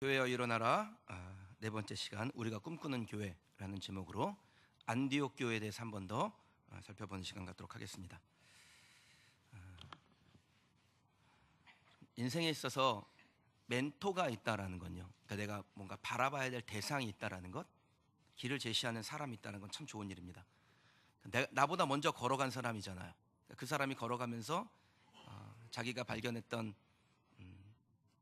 교회여 일어나라. 네 번째 시간 우리가 꿈꾸는 교회라는 제목으로 안디옥 교회에 대해서 한 번 더 살펴보는 시간 갖도록 하겠습니다. 인생에 있어서 멘토가 있다라는 건요, 그러니까 내가 뭔가 바라봐야 될 대상이 있다라는 것, 길을 제시하는 사람이 있다는 건 참 좋은 일입니다. 나보다 먼저 걸어간 사람이잖아요. 그 사람이 걸어가면서 자기가 발견했던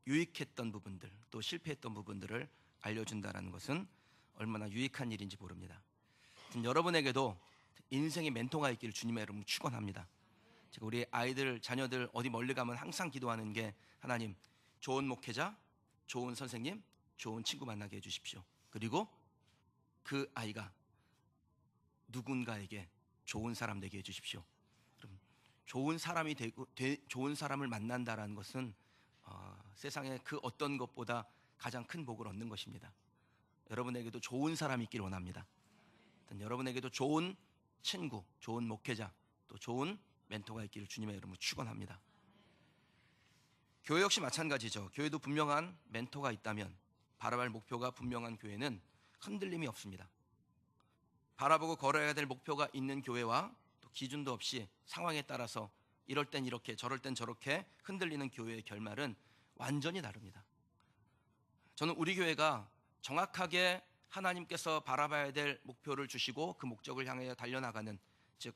유익했던 부분들, 또 실패했던 부분들을 알려준다는 것은 얼마나 유익한 일인지 모릅니다. 여러분에게도 인생의 멘토가 있기를 주님의 이름으로 축원합니다. 제가 우리 아이들, 자녀들 어디 멀리 가면 항상 기도하는 게, 하나님, 좋은 목회자, 좋은 선생님, 좋은 친구 만나게 해주십시오. 그리고 그 아이가 누군가에게 좋은 사람 되게 해주십시오. 그럼 좋은 사람이 되고 좋은 사람을 만난다라는 것은 세상의 그 어떤 것보다 가장 큰 복을 얻는 것입니다. 여러분에게도 좋은 사람이 있기를 원합니다. 여러분에게도 좋은 친구, 좋은 목회자, 또 좋은 멘토가 있기를 주님의 이름으로 축원합니다. 교회 역시 마찬가지죠. 교회도 분명한 멘토가 있다면, 바라볼 목표가 분명한 교회는 흔들림이 없습니다. 바라보고 걸어야 될 목표가 있는 교회와 또 기준도 없이 상황에 따라서 이럴 땐 이렇게 저럴 땐 저렇게 흔들리는 교회의 결말은 완전히 다릅니다. 저는 우리 교회가 정확하게 하나님께서 바라봐야 될 목표를 주시고 그 목적을 향해 달려나가는, 즉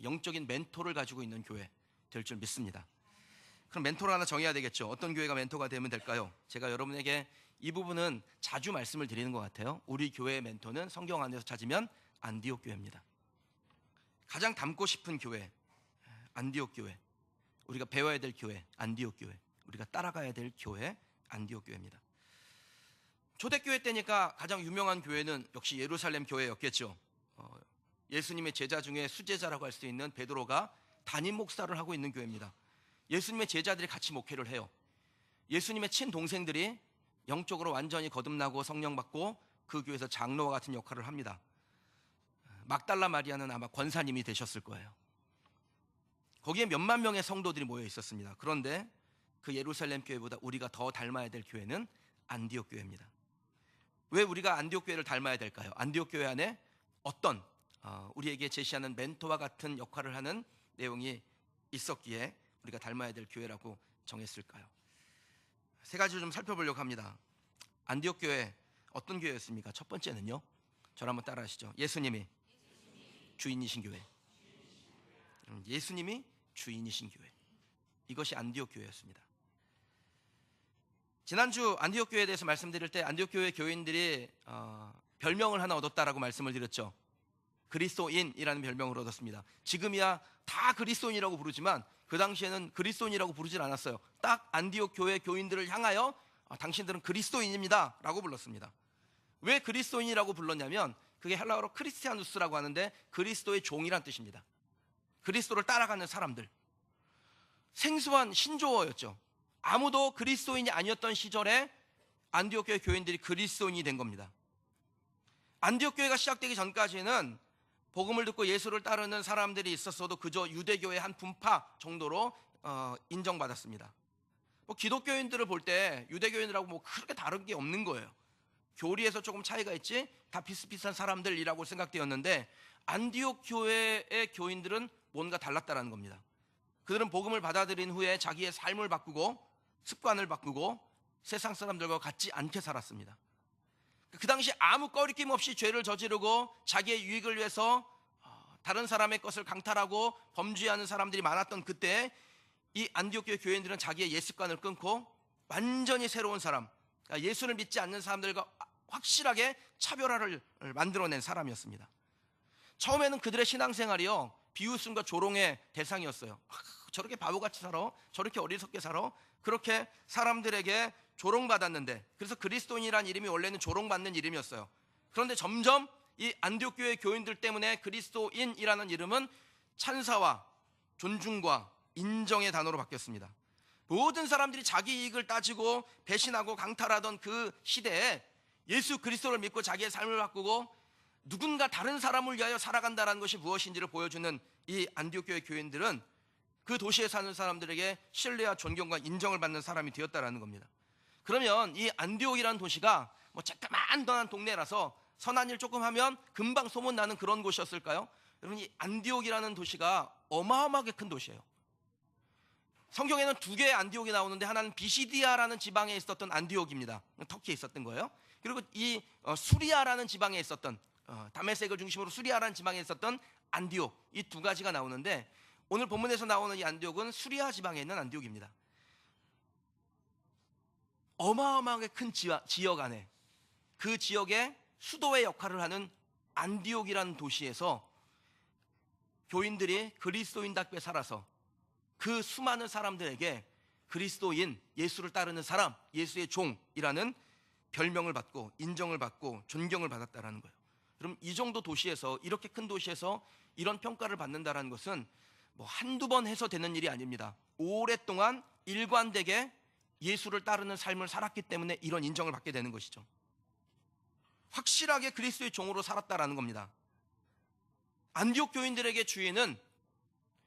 영적인 멘토를 가지고 있는 교회 될 줄 믿습니다. 그럼 멘토를 하나 정해야 되겠죠. 어떤 교회가 멘토가 되면 될까요? 제가 여러분에게 이 부분은 자주 말씀을 드리는 것 같아요. 우리 교회의 멘토는 성경 안에서 찾으면 안디옥 교회입니다. 가장 닮고 싶은 교회, 안디옥 교회. 우리가 배워야 될 교회, 안디옥 교회. 우리가 따라가야 될 교회, 안디옥 교회입니다. 초대교회 때니까 가장 유명한 교회는 역시 예루살렘 교회였겠죠. 예수님의 제자 중에 수제자라고 할 수 있는 베드로가 담임 목사를 하고 있는 교회입니다. 예수님의 제자들이 같이 목회를 해요. 예수님의 친동생들이 영적으로 완전히 거듭나고 성령 받고 그 교회에서 장로와 같은 역할을 합니다. 막달라 마리아는 아마 권사님이 되셨을 거예요. 거기에 몇만 명의 성도들이 모여 있었습니다. 그런데 그 예루살렘 교회보다 우리가 더 닮아야 될 교회는 안디옥 교회입니다. 왜 우리가 안디옥 교회를 닮아야 될까요? 안디옥 교회 안에 어떤 우리에게 제시하는 멘토와 같은 역할을 하는 내용이 있었기에 우리가 닮아야 될 교회라고 정했을까요? 세 가지를 좀 살펴보려고 합니다. 안디옥 교회 어떤 교회였습니까? 첫 번째는요, 저를 한번 따라 하시죠. 예수님이 주인이신 교회. 예수님이 주인이신 교회. 이것이 안디옥 교회였습니다. 지난주 안디옥 교회에 대해서 말씀드릴 때 안디옥 교회 교인들이 별명을 하나 얻었다라고 말씀을 드렸죠. 그리스도인이라는 별명을 얻었습니다. 지금이야 다 그리스도인이라고 부르지만 그 당시에는 그리스도인이라고 부르질 않았어요. 딱 안디옥 교회 교인들을 향하여 당신들은 그리스도인입니다 라고 불렀습니다. 왜 그리스도인이라고 불렀냐면 그게 헬라어로 크리스티아누스라고 하는데 그리스도의 종이란 뜻입니다. 그리스도를 따라가는 사람들, 생소한 신조어였죠. 아무도 그리스도인이 아니었던 시절에 안디옥 교회 교인들이 그리스도인이 된 겁니다. 안디옥 교회가 시작되기 전까지는 복음을 듣고 예수를 따르는 사람들이 있었어도 그저 유대교의 한 분파 정도로 인정받았습니다. 기독교인들을 볼 때 유대교인들하고 뭐 그렇게 다른 게 없는 거예요. 교리에서 조금 차이가 있지 다 비슷비슷한 사람들이라고 생각되었는데 안디옥 교회의 교인들은 뭔가 달랐다는 겁니다. 그들은 복음을 받아들인 후에 자기의 삶을 바꾸고 습관을 바꾸고 세상 사람들과 같지 않게 살았습니다. 그 당시 아무 꺼리낌 없이 죄를 저지르고 자기의 유익을 위해서 다른 사람의 것을 강탈하고 범죄하는 사람들이 많았던 그때 이 안디옥 교회 교인들은 자기의 옛 습관을 끊고 완전히 새로운 사람, 예수를 믿지 않는 사람들과 확실하게 차별화를 만들어낸 사람이었습니다. 처음에는 그들의 신앙생활이요, 비웃음과 조롱의 대상이었어요. 저렇게 바보같이 살아? 저렇게 어리석게 살아? 그렇게 사람들에게 조롱받았는데, 그래서 그리스도인이라는 이름이 원래는 조롱받는 이름이었어요. 그런데 점점 이 안디옥 교회 교인들 때문에 그리스도인이라는 이름은 찬사와 존중과 인정의 단어로 바뀌었습니다. 모든 사람들이 자기 이익을 따지고 배신하고 강탈하던 그 시대에 예수 그리스도를 믿고 자기의 삶을 바꾸고 누군가 다른 사람을 위하여 살아간다는 것이 무엇인지를 보여주는 이 안디옥 교회 교인들은 그 도시에 사는 사람들에게 신뢰와 존경과 인정을 받는 사람이 되었다라는 겁니다. 그러면 이 안디옥이라는 도시가 뭐 자그마한 동네라서 선한 일 조금 하면 금방 소문나는 그런 곳이었을까요? 여러분, 이 안디옥이라는 도시가 어마어마하게 큰 도시예요. 성경에는 두 개의 안디옥이 나오는데 하나는 비시디아라는 지방에 있었던 안디옥입니다. 터키에 있었던 거예요. 그리고 이 수리아라는 지방에 있었던 다메섹을 중심으로 수리아라는 지방에 있었던 안디옥, 이 두 가지가 나오는데 오늘 본문에서 나오는 이 안디옥은 수리아 지방에 있는 안디옥입니다. 어마어마하게 큰 지역 안에 그 지역의 수도의 역할을 하는 안디옥이라는 도시에서 교인들이 그리스도인답게 살아서 그 수많은 사람들에게 그리스도인, 예수를 따르는 사람, 예수의 종이라는 별명을 받고 인정을 받고 존경을 받았다라는 거예요. 그럼 이 정도 도시에서, 이렇게 큰 도시에서 이런 평가를 받는다라는 것은 뭐 한두 번 해서 되는 일이 아닙니다. 오랫동안 일관되게 예수를 따르는 삶을 살았기 때문에 이런 인정을 받게 되는 것이죠. 확실하게 그리스도의 종으로 살았다라는 겁니다. 안디옥 교인들에게 주인은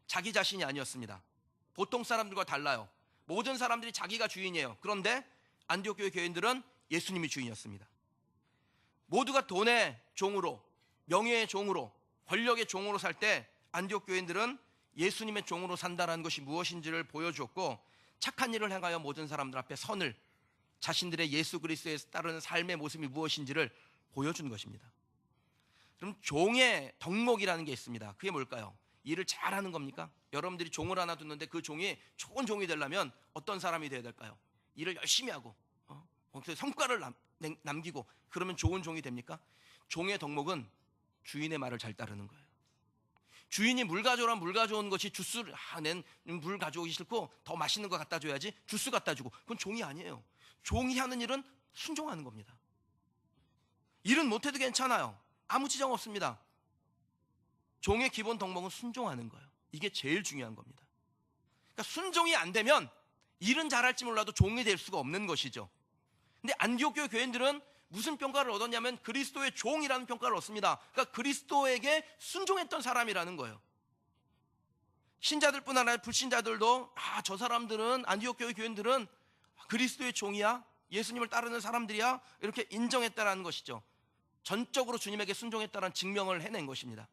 자기 자신이 아니었습니다. 보통 사람들과 달라요. 모든 사람들이 자기가 주인이에요. 그런데 안디옥 교회 교인들은 예수님이 주인이었습니다. 모두가 돈의 종으로, 명예의 종으로, 권력의 종으로 살 때 안디옥 교인들은 예수님의 종으로 산다는 것이 무엇인지를 보여주었고, 착한 일을 행하여 모든 사람들 앞에 선을, 자신들의 예수 그리스도에 따르는 삶의 모습이 무엇인지를 보여준 것입니다. 그럼 종의 덕목이라는 게 있습니다. 그게 뭘까요? 일을 잘하는 겁니까? 여러분들이 종을 하나 두는데 그 종이 좋은 종이 되려면 어떤 사람이 되어야 될까요? 일을 열심히 하고 성과를 남기고 그러면 좋은 종이 됩니까? 종의 덕목은 주인의 말을 잘 따르는 거예요. 주인이 물 가져오라면 물 가져온 것이 주스를 낸 물 가져오기 싫고 더 맛있는 거 갖다 줘야지 주스 갖다 주고, 그건 종이 아니에요. 종이 하는 일은 순종하는 겁니다. 일은 못해도 괜찮아요. 아무 지장 없습니다. 종의 기본 덕목은 순종하는 거예요. 이게 제일 중요한 겁니다. 그러니까 순종이 안 되면 일은 잘할지 몰라도 종이 될 수가 없는 것이죠. 근데 안디옥 교회 교인들은 무슨 평가를 얻었냐면 그리스도의 종이라는 평가를 얻습니다. 그러니까 그리스도에게 순종했던 사람이라는 거예요. 신자들뿐 아니라 불신자들도 저 사람들은, 안디옥 교회 교인들은 그리스도의 종이야, 예수님을 따르는 사람들이야, 이렇게 인정했다라는 것이죠. 전적으로 주님에게 순종했다는 증명을 해낸 것입니다.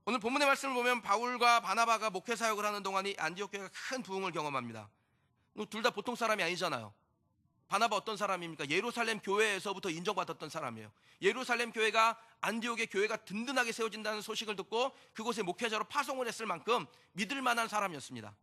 오늘 본문의 말씀을 보면 바울과 바나바가 목회 사역을 하는 동안 이 안디옥 교회가 큰 부흥을 경험합니다. 둘 다 보통 사람이 아니잖아요. 바나바 어떤 사람입니까? 예루살렘 교회에서부터 인정받았던 사람이에요. 예루살렘 교회가 안디옥의 교회가 든든하게 세워진다는 소식을 듣고 그곳에 목회자로 파송을 했을 만큼 믿을 만한 사람이었습니다.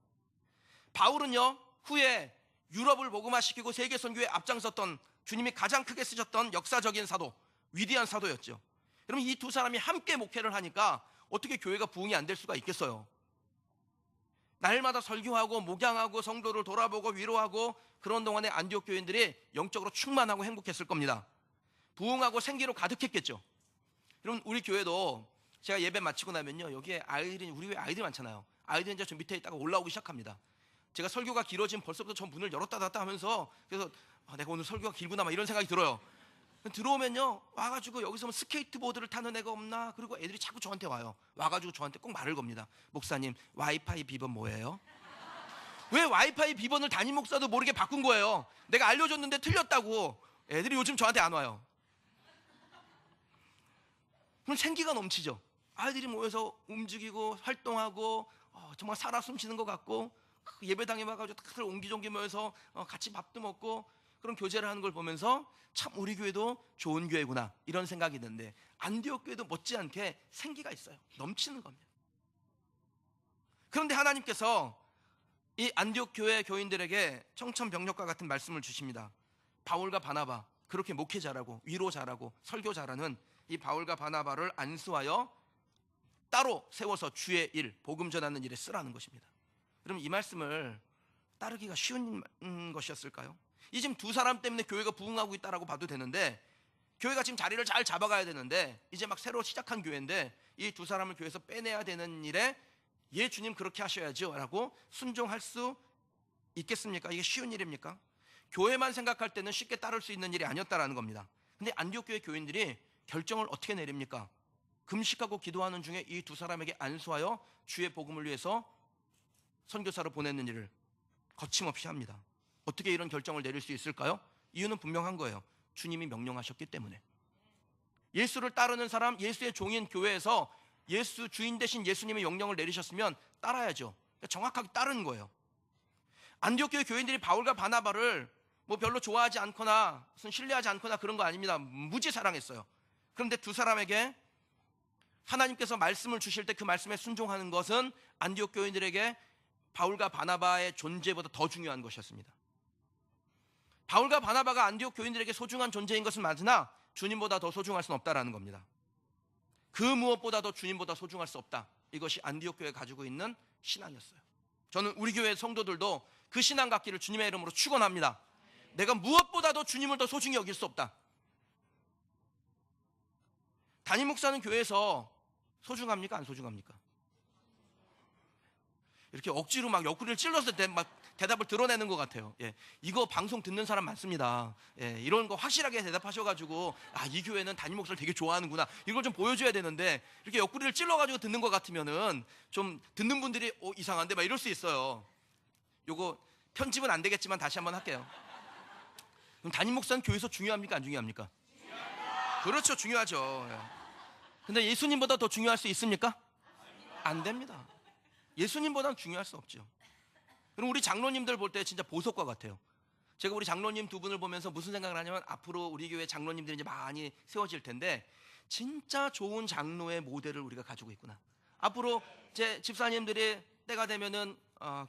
바울은요, 후에 유럽을 복음화시키고 세계 선교에 앞장섰던, 주님이 가장 크게 쓰셨던 역사적인 사도, 위대한 사도였죠. 그러면 이 두 사람이 함께 목회를 하니까 어떻게 교회가 부흥이 안 될 수가 있겠어요? 날마다 설교하고 목양하고 성도를 돌아보고 위로하고 그런 동안에 안디옥 교인들이 영적으로 충만하고 행복했을 겁니다. 부흥하고 생기로 가득했겠죠. 그럼 우리 교회도 제가 예배 마치고 나면요, 여기에 아이들이, 우리 교회 아이들이 많잖아요. 아이들이 이제 저 밑에 있다가 올라오기 시작합니다. 제가 설교가 길어지면 벌써부터 저 문을 열었다 닫았다 하면서, 그래서 내가 오늘 설교가 길구나 막 이런 생각이 들어요. 들어오면요, 와가지고 여기서 뭐 스케이트보드를 타는 애가 없나, 그리고 애들이 자꾸 저한테 와요. 와가지고 저한테 꼭 말을 겁니다. 목사님, 와이파이 비번 뭐예요? 왜 와이파이 비번을 담임 목사도 모르게 바꾼 거예요? 내가 알려줬는데 틀렸다고. 애들이 요즘 저한테 안 와요. 그럼 생기가 넘치죠. 아이들이 모여서 움직이고 활동하고 정말 살아 숨쉬는 것 같고, 예배당에 와가지고 다들 옹기종기 모여서 같이 밥도 먹고 그런 교제를 하는 걸 보면서 참 우리 교회도 좋은 교회구나, 이런 생각이 드는데 안디옥 교회도 못지않게 생기가 있어요. 넘치는 겁니다. 그런데 하나님께서 이 안디옥 교회 교인들에게 청천벽력과 같은 말씀을 주십니다. 바울과 바나바, 그렇게 목회 잘하고 위로 잘하고 설교 잘하는 이 바울과 바나바를 안수하여 따로 세워서 주의 일, 복음 전하는 일에 쓰라는 것입니다. 그럼 이 말씀을 따르기가 쉬운 것이었을까요? 이 지금 두 사람 때문에 교회가 부흥하고 있다라고 봐도 되는데, 교회가 지금 자리를 잘 잡아가야 되는데, 이제 막 새로 시작한 교회인데 이 두 사람을 교회에서 빼내야 되는 일에 예, 주님 그렇게 하셔야죠 라고 순종할 수 있겠습니까? 이게 쉬운 일입니까? 교회만 생각할 때는 쉽게 따를 수 있는 일이 아니었다라는 겁니다. 근데 안디옥 교회 교인들이 결정을 어떻게 내립니까? 금식하고 기도하는 중에 이 두 사람에게 안수하여 주의 복음을 위해서 선교사로 보내는 일을 거침없이 합니다. 어떻게 이런 결정을 내릴 수 있을까요? 이유는 분명한 거예요. 주님이 명령하셨기 때문에. 예수를 따르는 사람, 예수의 종인 교회에서 예수 주인 되신 예수님의 명령을 내리셨으면 따라야죠. 그러니까 정확하게 따르는 거예요. 안디옥 교회 교인들이 바울과 바나바를 뭐 별로 좋아하지 않거나 무슨 신뢰하지 않거나 그런 거 아닙니다. 무지 사랑했어요. 그런데 두 사람에게 하나님께서 말씀을 주실 때 그 말씀에 순종하는 것은 안디옥 교인들에게 바울과 바나바의 존재보다 더 중요한 것이었습니다. 바울과 바나바가 안디옥 교인들에게 소중한 존재인 것은 맞으나 주님보다 더 소중할 수는 없다라는 겁니다. 그 무엇보다도 주님보다 소중할 수 없다. 이것이 안디옥 교회가 가지고 있는 신앙이었어요. 저는 우리 교회 성도들도 그 신앙 갖기를 주님의 이름으로 축원합니다. 내가 무엇보다도 주님을 더 소중히 여길 수 없다. 담임 목사는 교회에서 소중합니까? 안 소중합니까? 이렇게 억지로 막 옆구리를 찔러서 막 대답을 드러내는 것 같아요. 예, 이거 방송 듣는 사람 많습니다. 예, 이런 거 확실하게 대답하셔가지고 이 교회는 담임 목사를 되게 좋아하는구나, 이걸 좀 보여줘야 되는데 이렇게 옆구리를 찔러가지고 듣는 것 같으면은 좀 듣는 분들이 이상한데 막 이럴 수 있어요. 요거 편집은 안 되겠지만 다시 한번 할게요. 그럼 담임 목사는 교회에서 중요합니까? 안 중요합니까? 그렇죠, 중요하죠. 예. 근데 예수님보다 더 중요할 수 있습니까? 안 됩니다. 예수님보다는 중요할 수 없죠. 그럼 우리 장로님들 볼 때 진짜 보석과 같아요. 제가 우리 장로님 두 분을 보면서 무슨 생각을 하냐면 앞으로 우리 교회 장로님들이 이제 많이 세워질 텐데 진짜 좋은 장로의 모델을 우리가 가지고 있구나. 앞으로 제 집사님들이 때가 되면은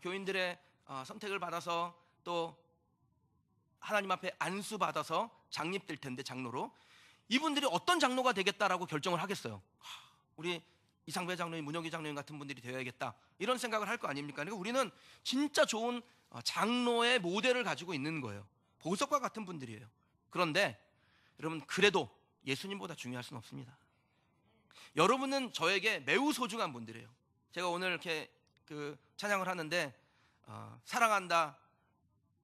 교인들의 선택을 받아서 또 하나님 앞에 안수 받아서 장립될 텐데, 장로로 이분들이 어떤 장로가 되겠다라고 결정을 하겠어요. 우리 이상배 장로님, 문혁이 장로님 같은 분들이 되어야겠다, 이런 생각을 할 거 아닙니까? 그러니까 우리는 진짜 좋은 장로의 모델을 가지고 있는 거예요. 보석과 같은 분들이에요. 그런데 여러분, 그래도 예수님보다 중요할 수는 없습니다. 여러분은 저에게 매우 소중한 분들이에요. 제가 오늘 이렇게 찬양을 하는데 사랑한다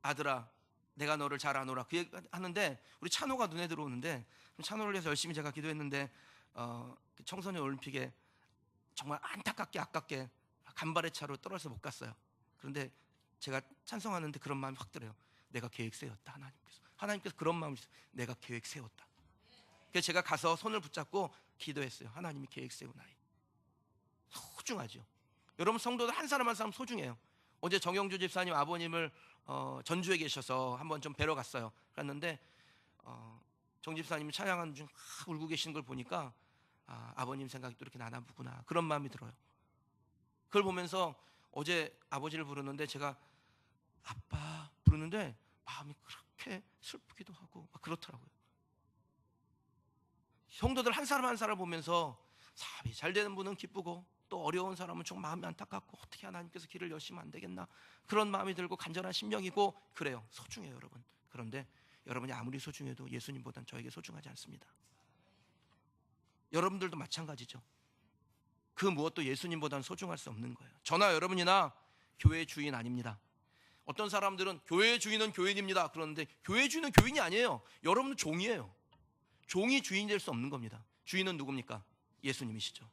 아들아 내가 너를 잘 아노라, 그 얘기 하는데 우리 찬호가 눈에 들어오는데, 찬호를 위해서 열심히 제가 기도했는데 청소년 올림픽에 정말 안타깝게 아깝게 간발의 차로 떨어져서 못 갔어요. 그런데 제가 찬송하는데 그런 마음이 확 들어요. 내가 계획 세웠다. 하나님께서 그런 마음을 주셨어요. 내가 계획 세웠다. 그래서 제가 가서 손을 붙잡고 기도했어요. 하나님이 계획 세운 아이. 소중하죠. 여러분, 성도들 한 사람 한 사람 소중해요. 어제 정영주 집사님 아버님을 전주에 계셔서 한번 좀 뵈러 갔어요. 갔는데 정 집사님이 찬양하는 중 울고 계시는 걸 보니까 아버님 생각이 또 이렇게 나나 보구나, 그런 마음이 들어요. 그걸 보면서 어제 아버지를 부르는데 제가 아빠 부르는데 마음이 그렇게 슬프기도 하고 막 그렇더라고요. 성도들 한 사람 한 사람 보면서 사업이 잘 되는 분은 기쁘고 또 어려운 사람은 좀 마음이 안타깝고 어떻게 하나님께서 길을 여시면 안 되겠나, 그런 마음이 들고 간절한 심령이고 그래요. 소중해요, 여러분. 그런데 여러분이 아무리 소중해도 예수님보다는 저에게 소중하지 않습니다. 여러분들도 마찬가지죠. 그 무엇도 예수님보다는 소중할 수 없는 거예요. 저나 여러분이나 교회의 주인 아닙니다. 어떤 사람들은 교회의 주인은 교인입니다 그러는데 교회의 주인은 교인이 아니에요. 여러분은 종이에요. 종이 주인이 될 수 없는 겁니다. 주인은 누굽니까? 예수님이시죠.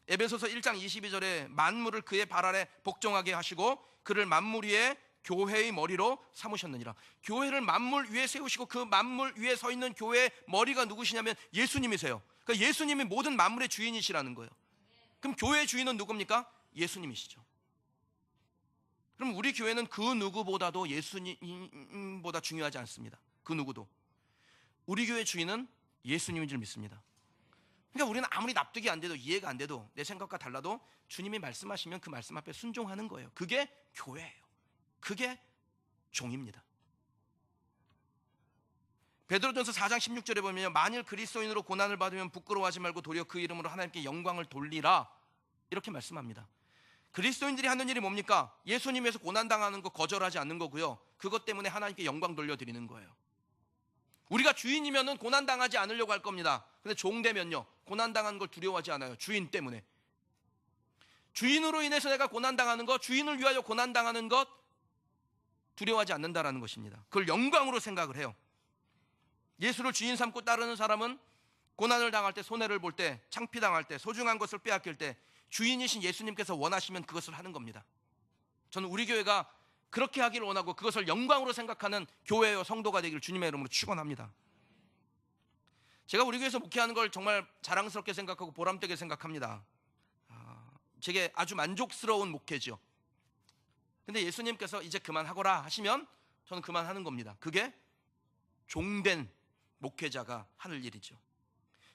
에베소서 1장 22절에 만물을 그의 발 아래 복종하게 하시고 그를 만물 위에 교회의 머리로 삼으셨느니라. 교회를 만물 위에 세우시고 그 만물 위에 서 있는 교회의 머리가 누구시냐면 예수님이세요. 그러니까 예수님이 모든 만물의 주인이시라는 거예요. 그럼 교회의 주인은 누굽니까? 예수님이시죠. 그럼 우리 교회는 그 누구보다도 예수님보다 중요하지 않습니다. 그 누구도. 우리 교회 주인은 예수님인 줄 믿습니다. 그러니까 우리는 아무리 납득이 안 돼도, 이해가 안 돼도, 내 생각과 달라도 주님이 말씀하시면 그 말씀 앞에 순종하는 거예요. 그게 교회예요. 그게 종입니다. 베드로전서 4장 16절에 보면 만일 그리스도인으로 고난을 받으면 부끄러워하지 말고 도리어 그 이름으로 하나님께 영광을 돌리라, 이렇게 말씀합니다. 그리스도인들이 하는 일이 뭡니까? 예수님에서 고난당하는 거 거절하지 않는 거고요, 그것 때문에 하나님께 영광 돌려드리는 거예요. 우리가 주인이면은 고난당하지 않으려고 할 겁니다. 근데 종 되면요, 고난당하는 걸 두려워하지 않아요. 주인 때문에. 주인으로 인해서 내가 고난당하는 것, 주인을 위하여 고난당하는 것 두려워하지 않는다라는 것입니다. 그걸 영광으로 생각을 해요. 예수를 주인 삼고 따르는 사람은 고난을 당할 때, 손해를 볼 때, 창피당할 때, 소중한 것을 빼앗길 때 주인이신 예수님께서 원하시면 그것을 하는 겁니다. 저는 우리 교회가 그렇게 하기를 원하고 그것을 영광으로 생각하는 교회요 성도가 되기를 주님의 이름으로 축원합니다. 제가 우리 교회에서 목회하는 걸 정말 자랑스럽게 생각하고 보람되게 생각합니다. 제게 아주 만족스러운 목회죠. 근데 예수님께서 이제 그만하거라 하시면 저는 그만하는 겁니다. 그게 종된 목회자가 하는 일이죠.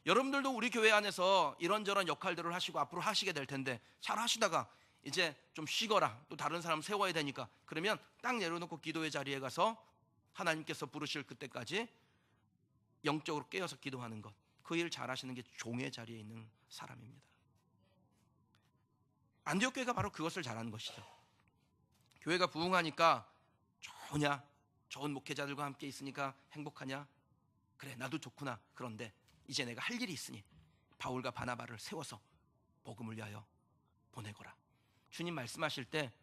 여러분들도 우리 교회 안에서 이런저런 역할들을 하시고 앞으로 하시게 될 텐데, 잘 하시다가 이제 좀 쉬거라, 또 다른 사람 세워야 되니까, 그러면 딱 내려놓고 기도의 자리에 가서 하나님께서 부르실 그때까지 영적으로 깨어서 기도하는 것, 그 일 잘 하시는 게 종의 자리에 있는 사람입니다. 안디옥 교회가 바로 그것을 잘하는 것이죠. 교회가 부흥하니까 좋으냐, 좋은 목회자들과 함께 있으니까 행복하냐, 그래 나도 좋구나. 그런데 이제 내가 할 일이 있으니 바울과 바나바를 세워서 복음을 위하여 보내거라. 주님 말씀하실 때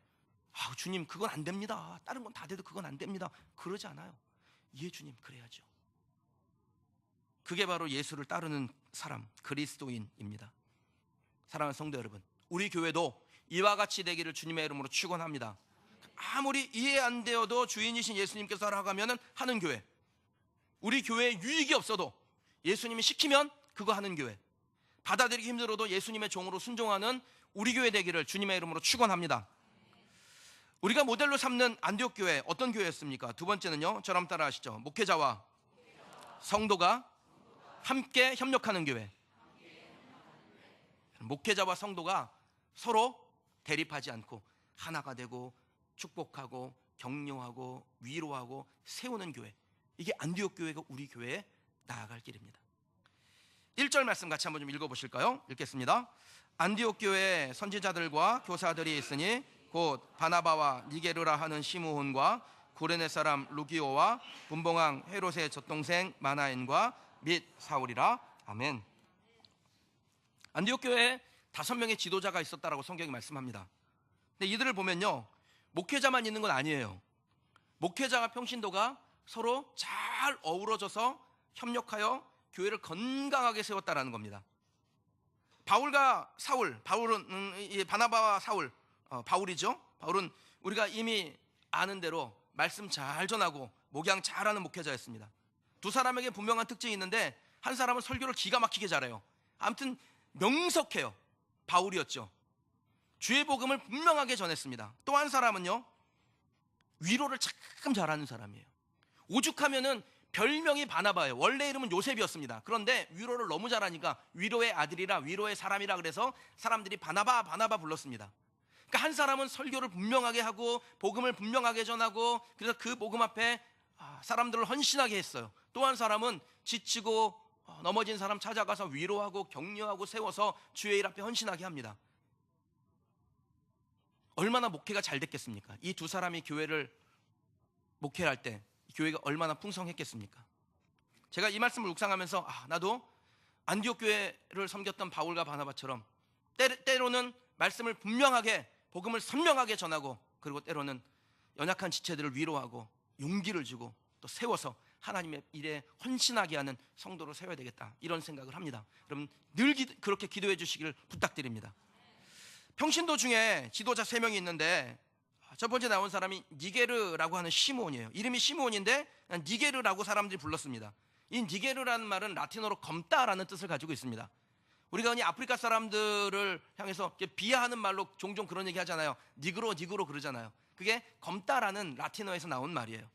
주님 그건 안 됩니다, 다른 건 다 돼도 그건 안 됩니다, 그러지 않아요. 예 주님 그래야죠. 그게 바로 예수를 따르는 사람, 그리스도인입니다. 사랑하는 성도 여러분, 우리 교회도 이와 같이 되기를 주님의 이름으로 축원합니다. 아무리 이해 안 되어도 주인이신 예수님께서 하라고 하면 하는 교회, 우리 교회에 유익이 없어도 예수님이 시키면 그거 하는 교회, 받아들이기 힘들어도 예수님의 종으로 순종하는 우리 교회 되기를 주님의 이름으로 축원합니다. 우리가 모델로 삼는 안디옥 교회, 어떤 교회였습니까? 두 번째는요, 저랑 따라 하시죠. 목회자와 성도가 함께 협력하는 교회. 목회자와 성도가 서로 대립하지 않고 하나가 되고 축복하고 격려하고 위로하고 세우는 교회, 이게 안디옥 교회가 우리 교회에 나아갈 길입니다. 1절 말씀 같이 한번 좀 읽어보실까요? 읽겠습니다. 안디옥 교회에 선지자들과 교사들이 있으니 곧 바나바와 니게르라 하는 시므온과 구레네 사람 루기오와 분봉왕 헤롯의 젖동생 마나엔과 및 사울이라. 아멘. 안디옥 교회에 5명의 지도자가 있었다라고 성경이 말씀합니다. 근데 이들을 보면요, 목회자만 있는 건 아니에요. 목회자와 평신도가 서로 잘 어우러져서 협력하여 교회를 건강하게 세웠다라는 겁니다. 바울과 사울, 바울은 바나바와 사울, 바울이죠. 바울은 우리가 이미 아는 대로 말씀 잘 전하고 목양 잘하는 목회자였습니다. 두 사람에게 분명한 특징이 있는데, 한 사람은 설교를 기가 막히게 잘해요. 아무튼 명석해요. 바울이었죠. 주의 복음을 분명하게 전했습니다. 또 한 사람은요, 위로를 참 잘하는 사람이에요. 오죽하면은 별명이 바나바예요. 원래 이름은 요셉이었습니다. 그런데 위로를 너무 잘하니까 위로의 아들이라, 위로의 사람이라 그래서 사람들이 바나바 바나바 불렀습니다. 그러니까 한 사람은 설교를 분명하게 하고 복음을 분명하게 전하고, 그래서 그 복음 앞에 사람들을 헌신하게 했어요. 또 한 사람은 지치고 넘어진 사람 찾아가서 위로하고 격려하고 세워서 주의 일 앞에 헌신하게 합니다. 얼마나 목회가 잘 됐겠습니까? 이 두 사람이 교회를 목회할 때 교회가 얼마나 풍성했겠습니까? 제가 이 말씀을 묵상하면서 나도 안디옥 교회를 섬겼던 바울과 바나바처럼 때로는 말씀을 분명하게, 복음을 선명하게 전하고, 그리고 때로는 연약한 지체들을 위로하고 용기를 주고 또 세워서 하나님의 일에 헌신하게 하는 성도로 세워야 되겠다, 이런 생각을 합니다. 여러분 늘 그렇게 기도해 주시기를 부탁드립니다. 평신도 중에 지도자 3명이 있는데, 첫 번째 나온 사람이 니게르라고 하는 시므온이에요. 이름이 시므온인데 니게르라고 사람들이 불렀습니다. 이 니게르라는 말은 라틴어로 검다라는 뜻을 가지고 있습니다. 우리가 흔히 아프리카 사람들을 향해서 비하하는 말로 종종 그런 얘기 하잖아요. 니그로 니그로 그러잖아요. 그게 검다라는 라틴어에서 나온 말이에요.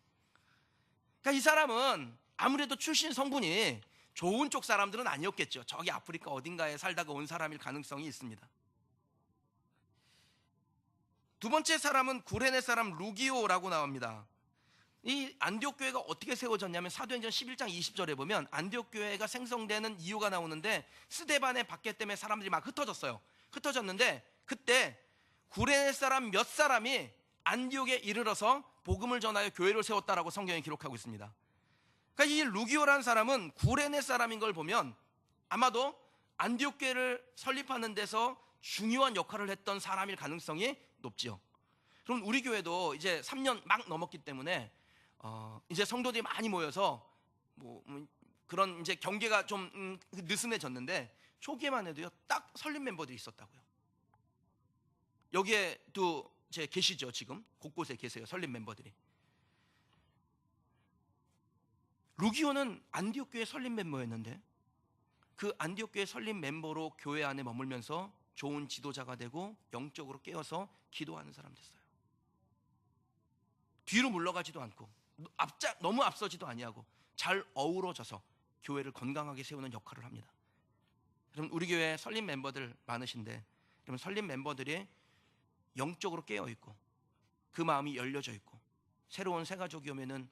그러니까 이 사람은 아무래도 출신 성분이 좋은 쪽 사람들은 아니었겠죠. 저기 아프리카 어딘가에 살다가 온 사람일 가능성이 있습니다. 두 번째 사람은 구레네 사람 루기오라고 나옵니다. 이 안디옥 교회가 어떻게 세워졌냐면, 사도행전 11장 20절에 보면 안디옥 교회가 생성되는 이유가 나오는데, 스데반의 박해 때문에 사람들이 막 흩어졌어요. 흩어졌는데 그때 구레네 사람 몇 사람이 안디옥에 이르러서 복음을 전하여 교회를 세웠다라고 성경이 기록하고 있습니다. 그러니까 이 루기오라는 사람은 구레네 사람인 걸 보면 아마도 안디옥 교회를 설립하는 데서 중요한 역할을 했던 사람일 가능성이 높지요. 그럼 우리 교회도 이제 3년 막 넘었기 때문에 이제 성도들이 많이 모여서 그런 이제 경계가 좀 느슨해졌는데, 초기에만 해도요 딱 설립 멤버들이 있었다고요. 여기에 또 곳곳에 계시죠. 지금 곳곳에 계세요. 설립 멤버들이. 루기오는 안디옥 교회 설립 멤버였는데 그 안디옥 교회 설립 멤버로 교회 안에 머물면서 좋은 지도자가 되고 영적으로 깨어서 기도하는 사람 됐어요. 뒤로 물러가지도 않고 너무 앞서지도 아니하고 잘 어우러져서 교회를 건강하게 세우는 역할을 합니다. 여러분, 우리 교회 설립 멤버들 많으신데 여러분, 설립 멤버들이 영적으로 깨어있고 그 마음이 열려져 있고 새로운 새가족이 오면은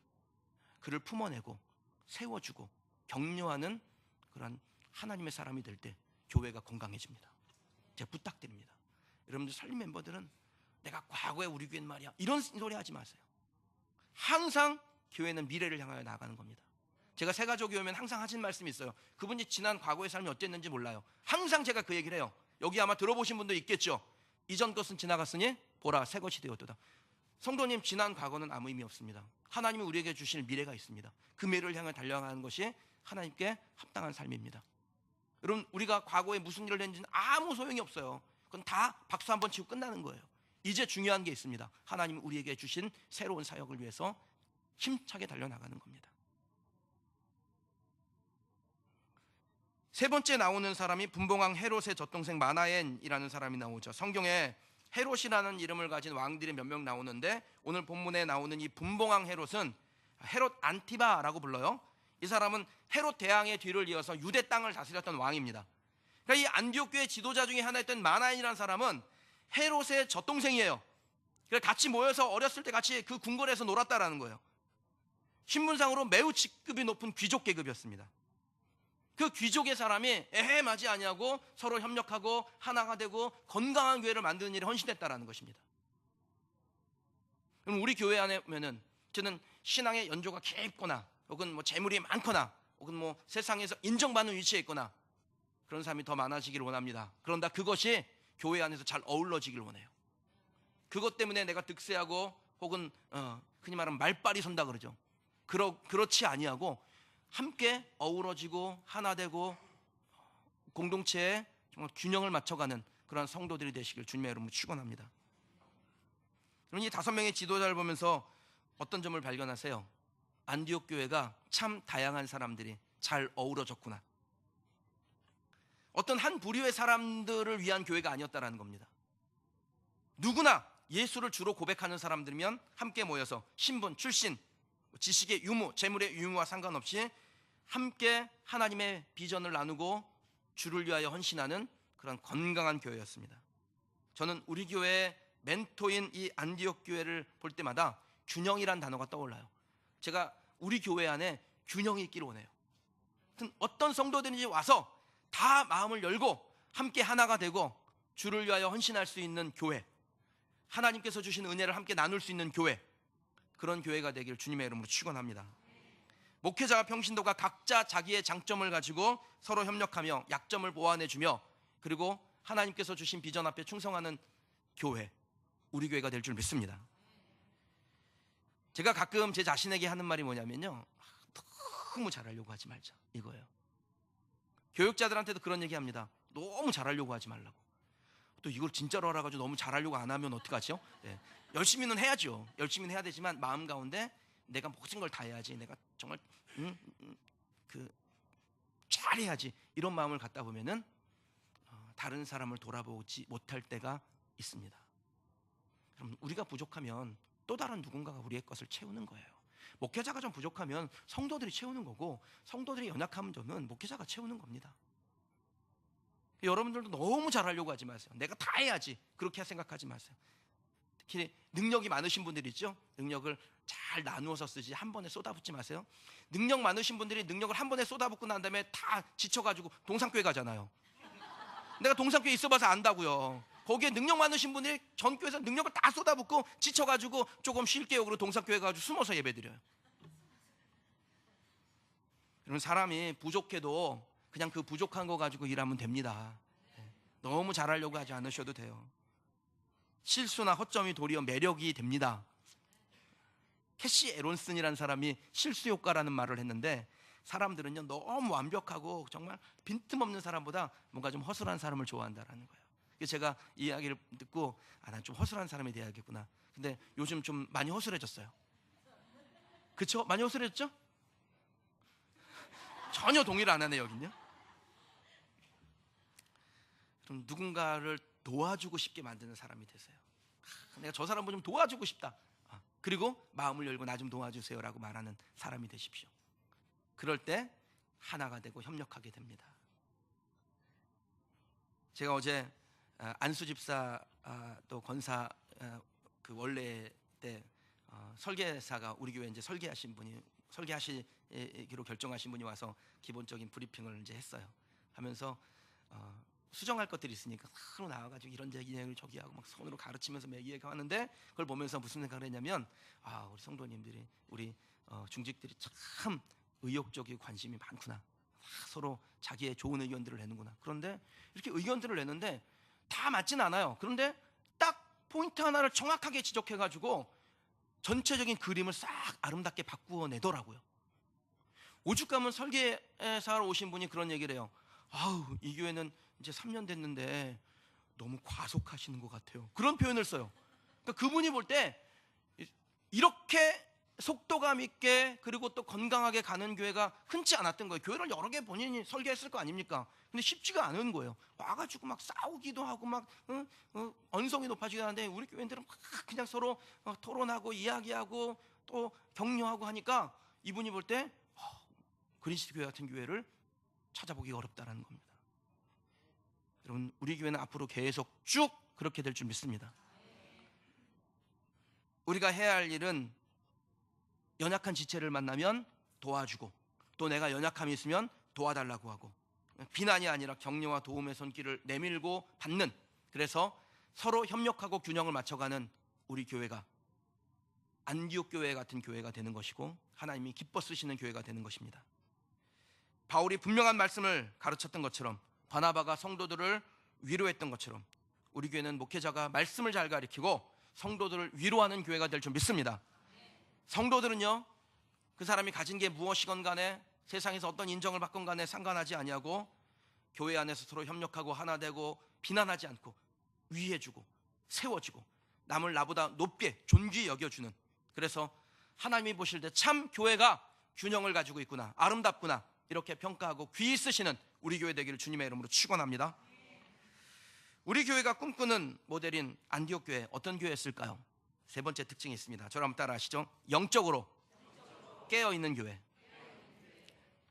그를 품어내고 세워주고 격려하는 그런 하나님의 사람이 될 때 교회가 건강해집니다. 제가 부탁드립니다. 여러분들 설립 멤버들은 내가 과거에 우리 교회는 말이야 이런 소리 하지 마세요. 항상 교회는 미래를 향하여 나아가는 겁니다. 제가 새가족이 오면 항상 하신 말씀이 있어요. 그분이 지난 과거의 삶이 어땠는지 몰라요. 항상 제가 그 얘기를 해요. 여기 아마 들어보신 분도 있겠죠. 이전 것은 지나갔으니 보라 새 것이 되었도다. 성도님, 지난 과거는 아무 의미 없습니다. 하나님이 우리에게 주실 미래가 있습니다. 그 미래를 향해 달려가는 것이 하나님께 합당한 삶입니다. 여러분, 우리가 과거에 무슨 일을 했는지는 아무 소용이 없어요. 그건 다 박수 한번 치고 끝나는 거예요. 이제 중요한 게 있습니다. 하나님이 우리에게 주신 새로운 사역을 위해서 힘차게 달려나가는 겁니다. 세 번째 나오는 사람이 분봉왕 헤롯의 젖동생 마나엔이라는 사람이 나오죠. 성경에 헤롯이라는 이름을 가진 왕들이 몇 명 나오는데 오늘 본문에 나오는 이 분봉왕 헤롯은 헤롯 안티바라고 불러요. 이 사람은 헤롯 대왕의 뒤를 이어서 유대 땅을 다스렸던 왕입니다. 그러니까 이 안디옥 교회 지도자 중에 하나였던 마나엔이라는 사람은 헤롯의 젖동생이에요. 그래서 같이 모여서 어렸을 때 같이 그 궁궐에서 놀았다라는 거예요. 신분상으로 매우 직급이 높은 귀족 계급이었습니다. 그 귀족의 사람이 에헤맞이 아니하고 서로 협력하고 하나가 되고 건강한 교회를 만드는 일에 헌신했다라는 것입니다. 그럼 우리 교회 안에 오면은 저는 신앙의 연조가 깊거나 혹은 뭐 재물이 많거나 혹은 뭐 세상에서 인정받는 위치에 있거나 그런 사람이 더 많아지기를 원합니다. 그런다 그것이 교회 안에서 잘 어우러지길 원해요. 그것 때문에 내가 득세하고 혹은 흔히 말하면 말빨이 선다 그러죠. 그렇지 아니하고 함께 어우러지고 하나 되고 공동체에 정말 균형을 맞춰가는 그런 성도들이 되시길 주님의 이름으로 축원합니다. 이 5명의 지도자를 보면서 어떤 점을 발견하세요? 안디옥 교회가 참 다양한 사람들이 잘 어우러졌구나. 어떤 한 부류의 사람들을 위한 교회가 아니었다라는 겁니다. 누구나 예수를 주로 고백하는 사람들이면 함께 모여서 신분, 출신, 지식의 유무, 재물의 유무와 상관없이 함께 하나님의 비전을 나누고 주를 위하여 헌신하는 그런 건강한 교회였습니다. 저는 우리 교회의 멘토인 이 안디옥 교회를 볼 때마다 균형이란 단어가 떠올라요. 제가 우리 교회 안에 균형이 있기를 원해요. 어떤 성도들인지 와서 다 마음을 열고 함께 하나가 되고 주를 위하여 헌신할 수 있는 교회, 하나님께서 주신 은혜를 함께 나눌 수 있는 교회, 그런 교회가 되기를 주님의 이름으로 축원합니다. 목회자와 평신도가 각자 자기의 장점을 가지고 서로 협력하며 약점을 보완해주며 그리고 하나님께서 주신 비전 앞에 충성하는 교회, 우리 교회가 될 줄 믿습니다. 제가 가끔 제 자신에게 하는 말이 뭐냐면요, 너무 잘하려고 하지 말자 이거예요. 교육자들한테도 그런 얘기 합니다. 너무 잘하려고 하지 말라고. 또 이걸 진짜로 알아가지고 너무 잘하려고 안 하면 어떡하죠? 네. 열심히는 해야죠. 열심히는 해야 되지만 마음 가운데 내가 모든 걸 다 해야지, 내가 정말 잘해야지, 이런 마음을 갖다 보면은 다른 사람을 돌아보지 못할 때가 있습니다. 그럼 우리가 부족하면 또 다른 누군가가 우리의 것을 채우는 거예요. 목회자가 좀 부족하면 성도들이 채우는 거고, 성도들이 연약하면 저는 목회자가 채우는 겁니다. 여러분들도 너무 잘하려고 하지 마세요. 내가 다 해야지, 그렇게 생각하지 마세요. 특히 능력이 많으신 분들이 있죠. 능력을 잘 나누어서 쓰지 한 번에 쏟아붓지 마세요. 능력 많으신 분들이 능력을 한 번에 쏟아붓고 난 다음에 다 지쳐가지고 동산교회 가잖아요. 내가 동산교회 있어봐서 안다고요. 거기에 능력 많으신 분들이 전 교회에서 능력을 다 쏟아붓고 지쳐가지고 조금 쉴게요 그러고 동산교회 가지고 숨어서 예배드려요. 그러면 사람이 부족해도 그냥 그 부족한 거 가지고 일하면 됩니다. 너무 잘하려고 하지 않으셔도 돼요. 실수나 허점이 도리어 매력이 됩니다. 캐시 에론슨이라는 사람이 실수 효과라는 말을 했는데, 사람들은요 너무 완벽하고 정말 빈틈없는 사람보다 뭔가 좀 허술한 사람을 좋아한다라는 거예요. 그래서 제가 이 이야기를 듣고 난 좀 허술한 사람이 돼야겠구나. 근데 요즘 좀 많이 허술해졌어요. 그쵸? 많이 허술해졌죠? 전혀 동의를 안 하네요, 여긴요. 그럼 누군가를 도와주고 싶게 만드는 사람이 되세요. 내가 저 사람 좀 도와주고 싶다. 그리고 마음을 열고 나 좀 도와주세요라고 말하는 사람이 되십시오. 그럴 때 하나가 되고 협력하게 됩니다. 제가 어제 안수 집사 또 권사 그 원래 때 설계사가 우리 교회 이제 설계하시기로 결정하신 분이 와서 기본적인 브리핑을 이제 했어요. 하면서 수정할 것들이 있으니까 서로 나와가지고 이런 얘기를 저기 하고 막 손으로 가르치면서 막 얘기하는데 그걸 보면서 무슨 생각을 했냐면 우리 성도님들이 우리 중직들이 참 의욕적이고 관심이 많구나. 서로 자기의 좋은 의견들을 내는구나. 그런데 이렇게 의견들을 내는데 다 맞진 않아요. 그런데 딱 포인트 하나를 정확하게 지적해가지고 전체적인 그림을 싹 아름답게 바꾸어내더라고요. 오죽하면 설계사로 오신 분이 그런 얘기를 해요. 이 교회는 이제 3년 됐는데 너무 과속하시는 것 같아요. 그런 표현을 써요. 그러니까 그분이 볼 때 이렇게 속도감 있게 그리고 또 건강하게 가는 교회가 흔치 않았던 거예요. 교회를 여러 개 본인이 설계했을 거 아닙니까? 근데 쉽지가 않은 거예요. 와가지고 막 싸우기도 하고 막 언성이 높아지기도 하는데 우리 교회들은 막 그냥 서로 토론하고 이야기하고 또 격려하고 하니까 이분이 볼 때 그리스도 교회 같은 교회를 찾아보기가 어렵다라는 겁니다. 여러분, 우리 교회는 앞으로 계속 쭉 그렇게 될 줄 믿습니다. 우리가 해야 할 일은 연약한 지체를 만나면 도와주고 또 내가 연약함이 있으면 도와달라고 하고 비난이 아니라 격려와 도움의 손길을 내밀고 받는, 그래서 서로 협력하고 균형을 맞춰가는 우리 교회가 안디옥 교회 같은 교회가 되는 것이고 하나님이 기뻐 쓰시는 교회가 되는 것입니다. 바울이 분명한 말씀을 가르쳤던 것처럼 바나바가 성도들을 위로했던 것처럼 우리 교회는 목회자가 말씀을 잘 가르치고 성도들을 위로하는 교회가 될 줄 믿습니다. 성도들은요, 그 사람이 가진 게 무엇이건 간에 세상에서 어떤 인정을 받건 간에 상관하지 아니하고 교회 안에서 서로 협력하고 하나 되고 비난하지 않고 위해주고 세워주고 남을 나보다 높게 존귀히 여겨주는, 그래서 하나님이 보실 때 참 교회가 균형을 가지고 있구나, 아름답구나 이렇게 평가하고 귀히 쓰시는 우리 교회 되기를 주님의 이름으로 축원합니다. 우리 교회가 꿈꾸는 모델인 안디옥 교회, 어떤 교회였을까요? 세 번째 특징이 있습니다. 저를 한번 따라 하시죠. 영적으로 깨어있는 교회.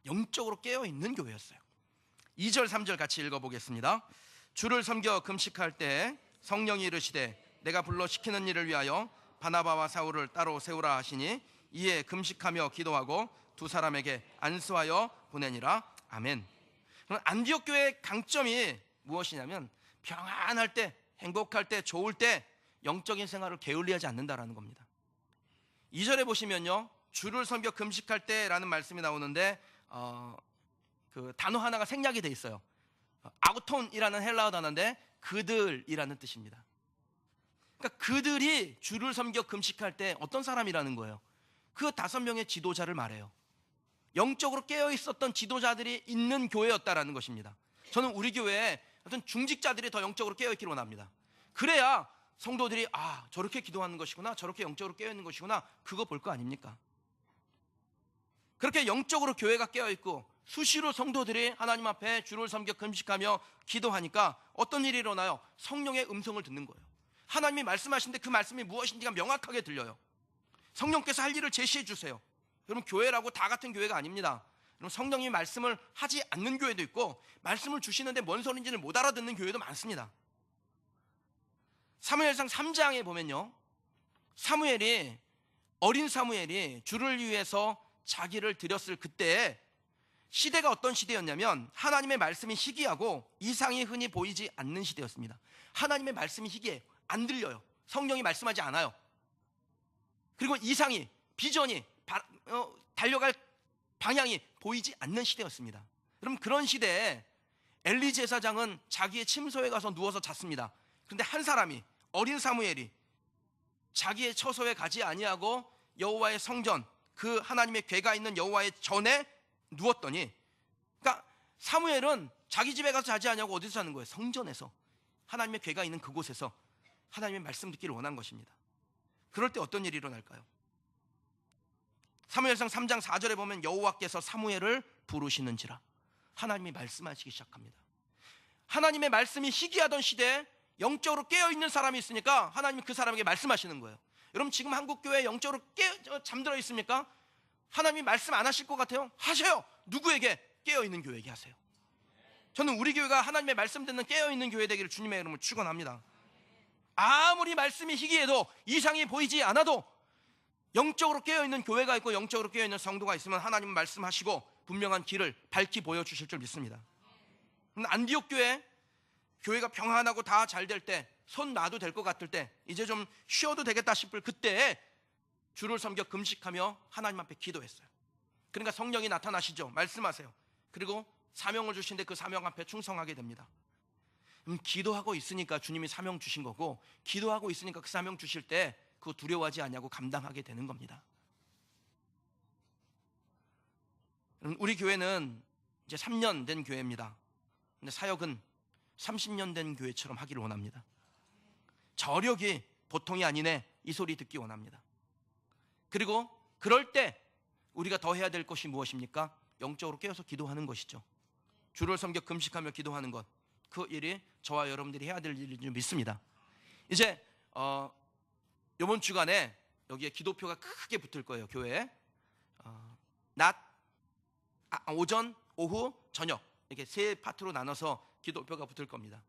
영적으로 깨어있는 교회였어요. 2절 3절 같이 읽어보겠습니다. 주를 섬겨 금식할 때 성령이 이르시되 내가 불러 시키는 일을 위하여 바나바와 사울을 따로 세우라 하시니 이에 금식하며 기도하고 두 사람에게 안수하여 보내니라. 아멘. 그럼 안디옥 교회의 강점이 무엇이냐면 평안할 때, 행복할 때, 좋을 때 영적인 생활을 게을리하지 않는다라는 겁니다. 2절에 보시면요, 주를 섬겨 금식할 때라는 말씀이 나오는데 그 단어 하나가 생략이 돼 있어요. 아우톤이라는 헬라어 단어인데 그들이라는 뜻입니다. 그러니까 그들이 주를 섬겨 금식할 때 어떤 사람이라는 거예요? 그 5명의 지도자를 말해요. 영적으로 깨어 있었던 지도자들이 있는 교회였다라는 것입니다. 저는 우리 교회에 어떤 중직자들이 더 영적으로 깨어 있기를 원합니다. 그래야 성도들이 저렇게 기도하는 것이구나, 저렇게 영적으로 깨어 있는 것이구나, 그거 볼 거 아닙니까? 그렇게 영적으로 교회가 깨어 있고 수시로 성도들이 하나님 앞에 주를 섬겨 금식하며 기도하니까 어떤 일이 일어나요? 성령의 음성을 듣는 거예요. 하나님이 말씀하시는데 그 말씀이 무엇인지가 명확하게 들려요. 성령께서 할 일을 제시해 주세요. 여러분, 교회라고 다 같은 교회가 아닙니다. 여러분, 성령님이 말씀을 하지 않는 교회도 있고 말씀을 주시는데 뭔 소리인지를 못 알아듣는 교회도 많습니다. 사무엘상 3장에 보면요, 어린 사무엘이 주를 위해서 자기를 드렸을 그때에 시대가 어떤 시대였냐면 하나님의 말씀이 희귀하고 이상이 흔히 보이지 않는 시대였습니다. 하나님의 말씀이 희귀해요. 안 들려요. 성령이 말씀하지 않아요. 그리고 이상이, 비전이, 달려갈 방향이 보이지 않는 시대였습니다. 그럼 그런 시대에 엘리 제사장은 자기의 침소에 가서 누워서 잤습니다. 그런데 한 사람이, 어린 사무엘이 자기의 처소에 가지 아니하고 여호와의 성전, 그 하나님의 궤가 있는 여호와의 전에 누웠더니, 그러니까 사무엘은 자기 집에 가서 자지 않냐고 어디서 자는 거예요? 성전에서. 하나님의 괴가 있는 그곳에서 하나님의 말씀 듣기를 원한 것입니다. 그럴 때 어떤 일이 일어날까요? 사무엘상 3장 4절에 보면 여호와께서 사무엘을 부르시는지라, 하나님이 말씀하시기 시작합니다. 하나님의 말씀이 희귀하던 시대에 영적으로 깨어있는 사람이 있으니까 하나님이 그 사람에게 말씀하시는 거예요. 여러분, 지금 한국교회 영적으로 잠들어 있습니까? 하나님이 말씀 안 하실 것 같아요? 하셔요. 누구에게? 깨어있는 교회에게 하세요. 저는 우리 교회가 하나님의 말씀 듣는 깨어있는 교회 되기를 주님의 이름으로 축원합니다. 아무리 말씀이 희귀해도, 이상이 보이지 않아도 영적으로 깨어있는 교회가 있고 영적으로 깨어있는 성도가 있으면 하나님은 말씀하시고 분명한 길을 밝히 보여주실 줄 믿습니다. 안디옥 교회가 평안하고 다 잘 될 때, 손 놔도 될 것 같을 때, 이제 좀 쉬어도 되겠다 싶을 그때에 주를 섬겨 금식하며 하나님 앞에 기도했어요. 그러니까 성령이 나타나시죠. 말씀하세요. 그리고 사명을 주신데 그 사명 앞에 충성하게 됩니다. 기도하고 있으니까 주님이 사명 주신 거고, 기도하고 있으니까 그 사명 주실 때 그거 두려워하지 않냐고 감당하게 되는 겁니다. 우리 교회는 이제 3년 된 교회입니다. 근데 사역은 30년 된 교회처럼 하기를 원합니다. 저력이 보통이 아니네, 이 소리 듣기 원합니다. 그리고 그럴 때 우리가 더 해야 될 것이 무엇입니까? 영적으로 깨어서 기도하는 것이죠. 주를 섬겨 금식하며 기도하는 것, 그 일이 저와 여러분들이 해야 될 일인 줄 믿습니다. 이제 이번 주간에 여기에 기도표가 크게 붙을 거예요. 교회에 오전, 오후, 저녁, 이렇게 세 파트로 나눠서 기도표가 붙을 겁니다.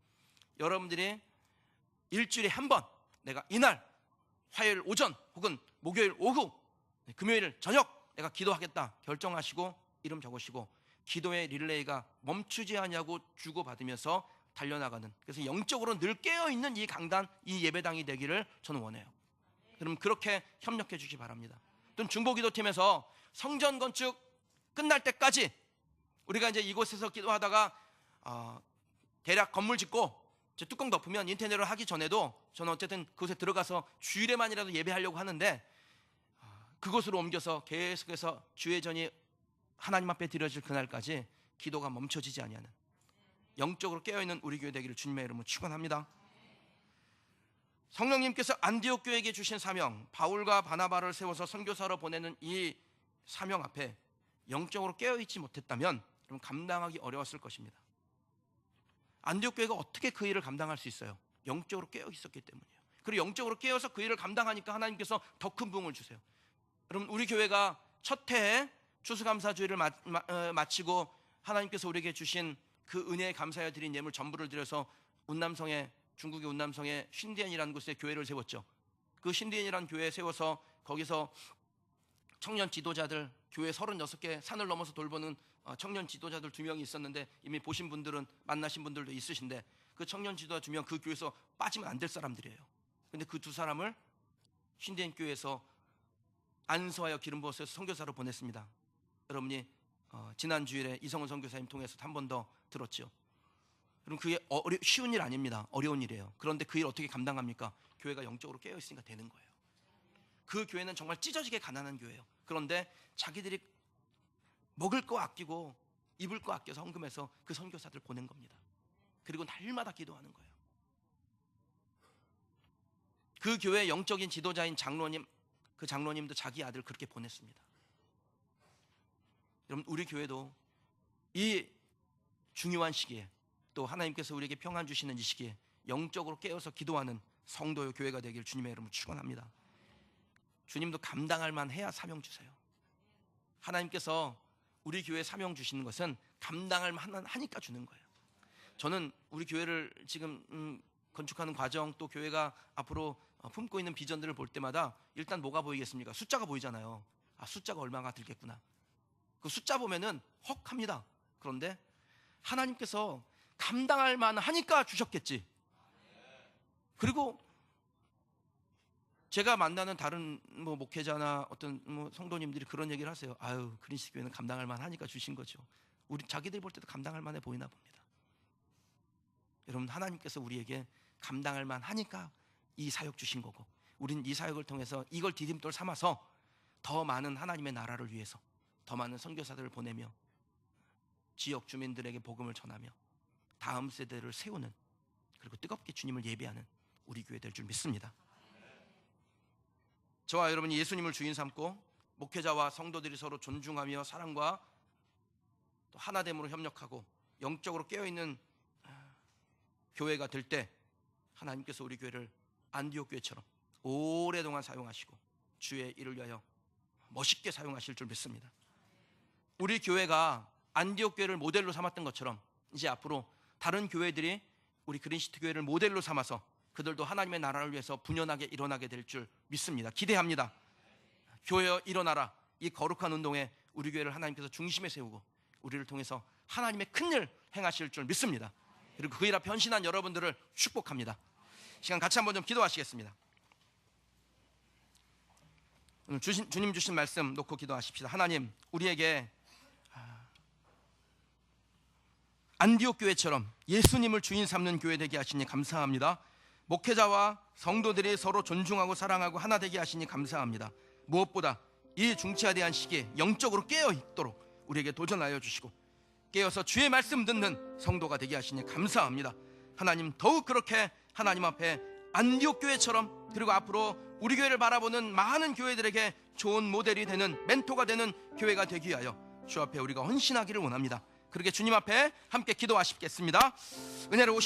여러분들이 일주일에 한 번, 내가 이날 화요일 오전 혹은 목요일 오후, 금요일 저녁 내가 기도하겠다 결정하시고 이름 적으시고, 기도의 릴레이가 멈추지 않냐고 주고받으면서 달려나가는, 그래서 영적으로 늘 깨어있는 이 강단, 이 예배당이 되기를 저는 원해요. 그럼 그렇게 협력해 주시기 바랍니다. 또 중보기도팀에서 성전 건축 끝날 때까지 우리가 이제 이곳에서 기도하다가 대략 건물 짓고 이제 뚜껑 덮으면 인테리어를 하기 전에도 저는 어쨌든 그곳에 들어가서 주일에만이라도 예배하려고 하는데, 그곳으로 옮겨서 계속해서 주의전이 하나님 앞에 드려질 그날까지 기도가 멈춰지지 아니하는 영적으로 깨어있는 우리 교회 되기를 주님의 이름으로 축원합니다. 성령님께서 안디옥 교회에게 주신 사명, 바울과 바나바를 세워서 선교사로 보내는 이 사명 앞에 영적으로 깨어있지 못했다면 그럼 감당하기 어려웠을 것입니다. 안디옥 교회가 어떻게 그 일을 감당할 수 있어요? 영적으로 깨어 있었기 때문이에요. 그리고 영적으로 깨어서 그 일을 감당하니까 하나님께서 더 큰 부흥을 주세요. 여러분, 우리 교회가 첫 해에 추수감사주일을 마치고 하나님께서 우리에게 주신 그 은혜에 감사하여 드린 예물 전부를 드려서 중국의 운남성에 신디엔이라는 곳에 교회를 세웠죠. 그 신디엔이라는 교회에 세워서 거기서 청년 지도자들, 교회 36개 산을 넘어서 돌보는 청년 지도자들 2명이 있었는데, 이미 보신 분들은, 만나신 분들도 있으신데, 그 청년 지도자 2명 그 교회에서 빠지면 안 될 사람들이에요. 근데 그 2사람을 신디엔 교회에서 안수하여 기름 부어서 선교사로 보냈습니다. 여러분이 지난 주일에 이성훈 선교사님 통해서 한 번 더 들었죠. 그럼 그게 쉬운 일 아닙니다. 어려운 일이에요. 그런데 그 일 어떻게 감당합니까? 교회가 영적으로 깨어 있으니까 되는 거예요. 그 교회는 정말 찢어지게 가난한 교회예요. 그런데 자기들이 먹을 거 아끼고 입을 거 아껴서 헌금해서 그 선교사들 보낸 겁니다. 그리고 날마다 기도하는 거예요. 그 교회의 영적인 지도자인 장로님, 그 장로님도 자기 아들 그렇게 보냈습니다. 여러분, 우리 교회도 이 중요한 시기에, 또 하나님께서 우리에게 평안 주시는 이 시기에 영적으로 깨어서 기도하는 성도의 교회가 되길 주님의 이름으로 축원합니다. 주님도 감당할 만해야 사명 주세요. 하나님께서 우리 교회에 사명 주시는 것은 감당할 만하니까 주는 거예요. 저는 우리 교회를 지금 건축하는 과정, 또 교회가 앞으로 품고 있는 비전들을 볼 때마다 일단 뭐가 보이겠습니까? 숫자가 보이잖아요. 숫자가 얼마가 들겠구나. 그 숫자 보면은 헉합니다. 그런데 하나님께서 감당할 만하니까 주셨겠지. 그리고 제가 만나는 다른 목회자나 어떤 성도님들이 그런 얘기를 하세요. 그리스 교회는 감당할 만하니까 주신 거죠. 우리 자기들이 볼 때도 감당할 만해 보이나 봅니다. 여러분, 하나님께서 우리에게 감당할 만하니까 이 사역 주신 거고, 우린 이 사역을 통해서 이걸 디딤돌 삼아서 더 많은 하나님의 나라를 위해서 더 많은 선교사들을 보내며 지역 주민들에게 복음을 전하며 다음 세대를 세우는 그리고 뜨겁게 주님을 예배하는 우리 교회 될 줄 믿습니다. 저와 여러분이 예수님을 주인 삼고 목회자와 성도들이 서로 존중하며 사랑과 또 하나됨으로 협력하고 영적으로 깨어있는 교회가 될 때 하나님께서 우리 교회를 안디옥 교회처럼 오랫동안 사용하시고 주의 일을 위하여 멋있게 사용하실 줄 믿습니다. 우리 교회가 안디옥 교회를 모델로 삼았던 것처럼 이제 앞으로 다른 교회들이 우리 그린시티 교회를 모델로 삼아서 그들도 하나님의 나라를 위해서 분연하게 일어나게 될 줄 믿습니다. 기대합니다. 교회여 일어나라. 이 거룩한 운동에 우리 교회를 하나님께서 중심에 세우고 우리를 통해서 하나님의 큰 일 행하실 줄 믿습니다. 그리고 그 일 앞에 헌신한 여러분들을 축복합니다. 시간 같이 한번 좀 기도하시겠습니다. 오늘 주님 주신 말씀 놓고 기도하십시다. 하나님, 우리에게 안디옥 교회처럼 예수님을 주인 삼는 교회 되게 하시니 감사합니다. 목회자와 성도들이 서로 존중하고 사랑하고 하나 되게 하시니 감사합니다. 무엇보다 이 중차대한 시기에 영적으로 깨어 있도록 우리에게 도전하여 주시고 깨어서 주의 말씀 듣는 성도가 되게 하시니 감사합니다. 하나님, 더욱 그렇게 하나님 앞에 안디옥 교회처럼 그리고 앞으로 우리 교회를 바라보는 많은 교회들에게 좋은 모델이 되는 멘토가 되는 교회가 되기 위하여 주 앞에 우리가 헌신하기를 원합니다. 그렇게 주님 앞에 함께 기도하시겠습니다. 은혜로우신